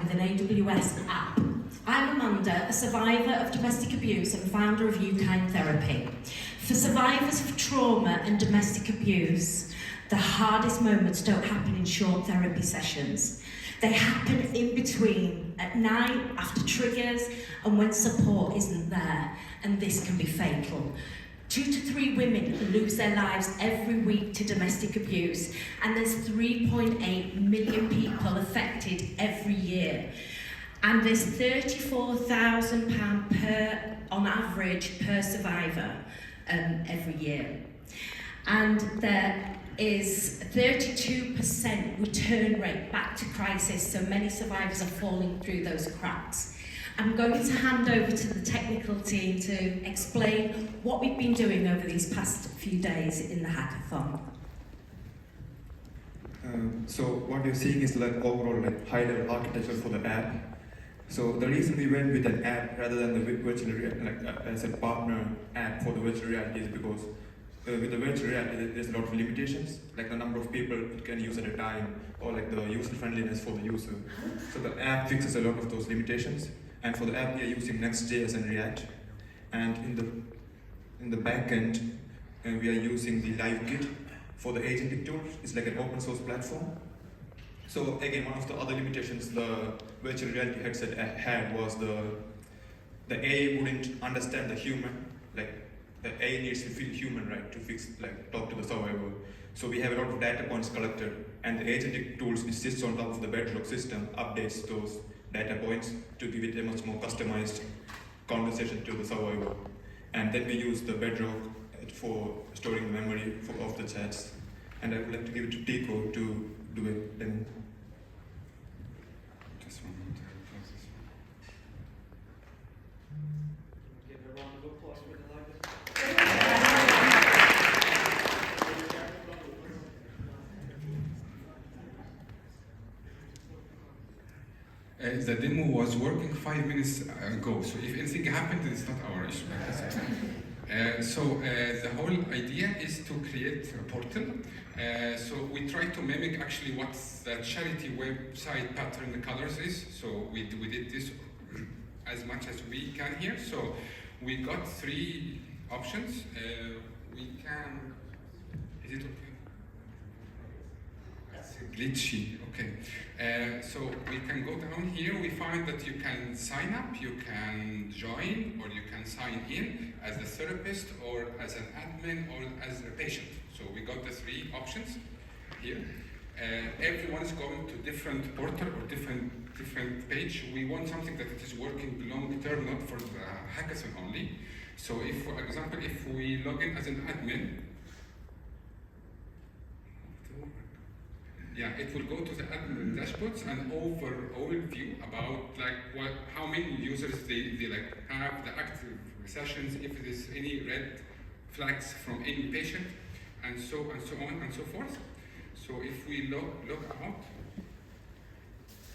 with an AWS app. I'm Amanda, a survivor of domestic abuse and founder of Ukind therapy. For survivors of trauma and domestic abuse, the hardest moments don't happen in short therapy sessions. They happen in between, at night, after triggers, and when support isn't there, and this can be fatal. 2 to 3 women lose their lives every week to domestic abuse, and there's 3.8 million people affected every year. And there's £34,000 on average per survivor every year. And there is 32% return rate back to crisis, so many survivors are falling through those cracks. I'm going to hand over to the technical team to explain what we've been doing over these past few days in the hackathon. So what you're seeing is like overall high-level architecture for the app. So the reason we went with an app rather than the virtual reality, as a partner app for the virtual reality, is because with the virtual reality there's a lot of limitations, like the number of people it can use at a time, or like the user friendliness for the user. So the app fixes a lot of those limitations. And for the app, we are using Next.js and React. And in the backend, we are using the LiveKit for the agentic tool. It's like an open source platform. So again, one of the other limitations the virtual reality headset had was the AI wouldn't understand the human. Like the AI needs to feel human, right, to talk to the survivor. So we have a lot of data points collected, and the agentic tools, which sits on top of the Bedrock system, updates those data points to give it a much more customized conversation to the survivor. And then we use the Bedrock for storing the memory of the chats. And I would like to give it to Tico to do a demo. Just one minute. Give a round of applause for the live. The demo was working 5 minutes ago, so if anything happened, it's not our issue. The whole idea is to create a portal. So we try to mimic actually what the charity website pattern colors is. So we did this as much as we can here. So we got 3 options. We can, is it okay? It's glitchy, okay. So we can go down here, we find that you can sign up, you can join, or you can sign in as a therapist, or as an admin, or as a patient. So we got the 3 options here. Everyone is going to different portal or different page. We want something that it is working long term, not for the hackathon only. So if, for example, if we log in as an admin, yeah, it will go to the admin dashboards and overall view about how many users they have, the active sessions, if there's any red flags from any patient, and so on and so forth. So if we log out,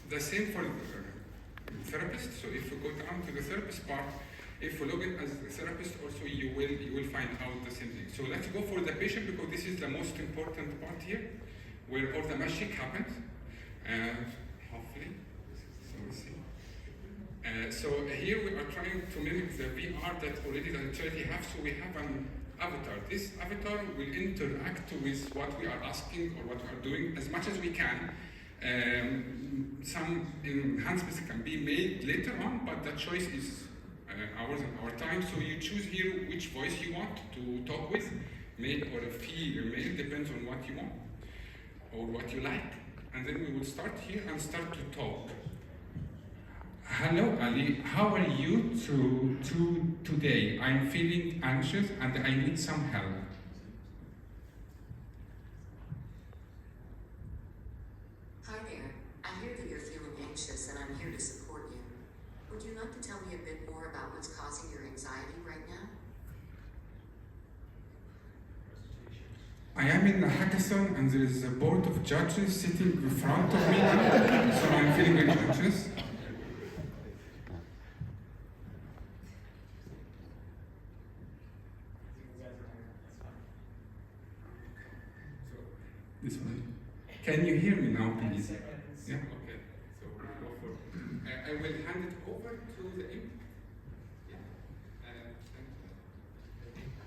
the same for the therapist. So if we go down to the therapist part, if we log in as a therapist, also you will find out the same thing. So let's go for the patient, because this is the most important part here, where all the magic happens, hopefully. So here we are trying to mimic the VR that already the charity have. So we have an avatar. This avatar will interact with what we are asking or what we are doing as much as we can. Some enhancements can be made later on, but the choice is ours and our time. So you choose here which voice you want to talk with, male or a female, depends on what you want or what you like. And then we will start here and start to talk. Hello, Ali. How are you today? I'm feeling anxious and I need some help. Hi there. I hear that you're feeling anxious and I'm here to support you. Would you like to tell me a bit more about what's causing your anxiety right now? I am in a hackathon and there is a board of judges sitting in front of me, so I'm feeling very anxious. This way. Can you hear me now, please? Yeah. Okay. So we'll go for I will hand it over to the impact. Yeah. Thank you.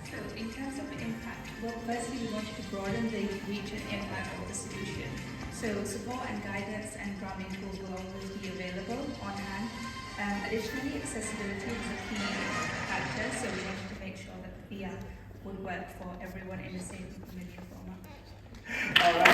So in terms of impact, well, firstly we wanted to broaden the reach and impact of the solution. So support and guidance and grounding tools will always be available on hand. Additionally, accessibility is a key factor, so we wanted to make sure that the VR would work for everyone in the same familiar format. All right.